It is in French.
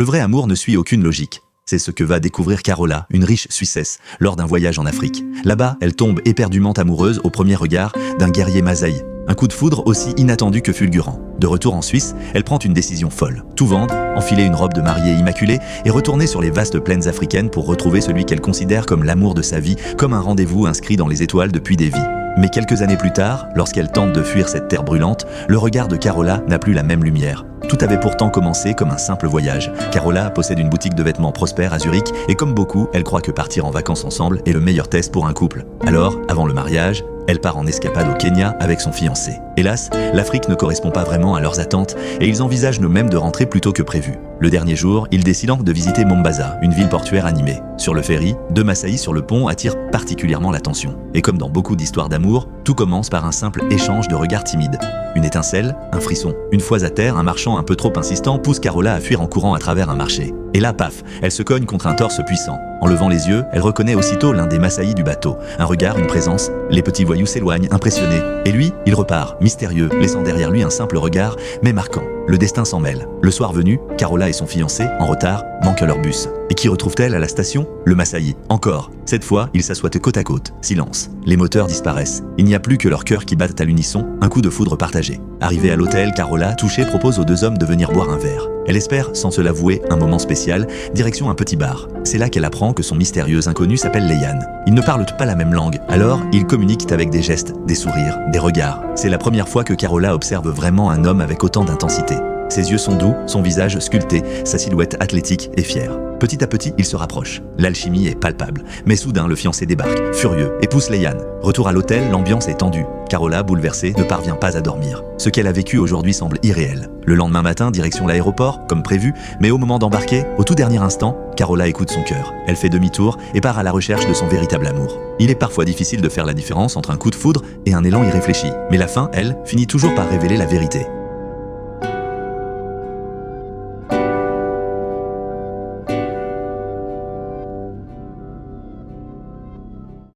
Le vrai amour ne suit aucune logique. C'est ce que va découvrir Carola, une riche Suissesse, lors d'un voyage en Afrique. Là-bas, elle tombe éperdument amoureuse au premier regard d'un guerrier Masaï. Un coup de foudre aussi inattendu que fulgurant. De retour en Suisse, elle prend une décision folle. Tout vendre, enfiler une robe de mariée immaculée et retourner sur les vastes plaines africaines pour retrouver celui qu'elle considère comme l'amour de sa vie, comme un rendez-vous inscrit dans les étoiles depuis des vies. Mais quelques années plus tard, lorsqu'elle tente de fuir cette terre brûlante, le regard de Carola n'a plus la même lumière. Tout avait pourtant commencé comme un simple voyage. Carola possède une boutique de vêtements prospère à Zurich et comme beaucoup, elle croit que partir en vacances ensemble est le meilleur test pour un couple. Alors, avant le mariage, elle part en escapade au Kenya avec son fiancé. Hélas, l'Afrique ne correspond pas vraiment à leurs attentes et ils envisagent même de rentrer plus tôt que prévu. Le dernier jour, ils décident de visiter Mombasa, une ville portuaire animée. Sur le ferry, deux Masaïs sur le pont attirent particulièrement l'attention. Et comme dans beaucoup d'histoires d'amour, tout commence par un simple échange de regards timides. Une étincelle, un frisson. Une fois à terre, un marchand un peu trop insistant pousse Carola à fuir en courant à travers un marché. Et là, paf, elle se cogne contre un torse puissant. En levant les yeux, elle reconnaît aussitôt l'un des Masaïs du bateau. Un regard, une présence. Les petits voyous s'éloignent, impressionnés. Et lui, il repart, mystérieux, laissant derrière lui un simple regard, mais marquant. Le destin s'en mêle. Le soir venu, Carola et son fiancé, en retard, manquent leur bus. Et qui retrouve-t-elle à la station? Le Masaï. Encore. Cette fois, ils s'assoient côte à côte. Silence. Les moteurs disparaissent. Il n'y a plus que leurs cœurs qui battent à l'unisson, un coup de foudre partagé. Arrivée à l'hôtel, Carola, touchée, propose aux deux hommes de venir boire un verre. Elle espère, sans se l'avouer, un moment spécial, direction un petit bar. C'est là qu'elle apprend que son mystérieux inconnu s'appelle Leyan. Ils ne parlent pas la même langue, alors ils communiquent avec des gestes, des sourires, des regards. C'est la première fois que Carola observe vraiment un homme avec autant d'intensité. Ses yeux sont doux, son visage sculpté, sa silhouette athlétique et fière. Petit à petit, ils se rapprochent. L'alchimie est palpable. Mais soudain, le fiancé débarque, furieux, et pousse Leyan. Retour à l'hôtel, l'ambiance est tendue. Carola, bouleversée, ne parvient pas à dormir. Ce qu'elle a vécu aujourd'hui semble irréel. Le lendemain matin, direction l'aéroport, comme prévu, mais au moment d'embarquer, au tout dernier instant, Carola écoute son cœur. Elle fait demi-tour et part à la recherche de son véritable amour. Il est parfois difficile de faire la différence entre un coup de foudre et un élan irréfléchi. Mais la fin, elle, finit toujours par révéler la vérité.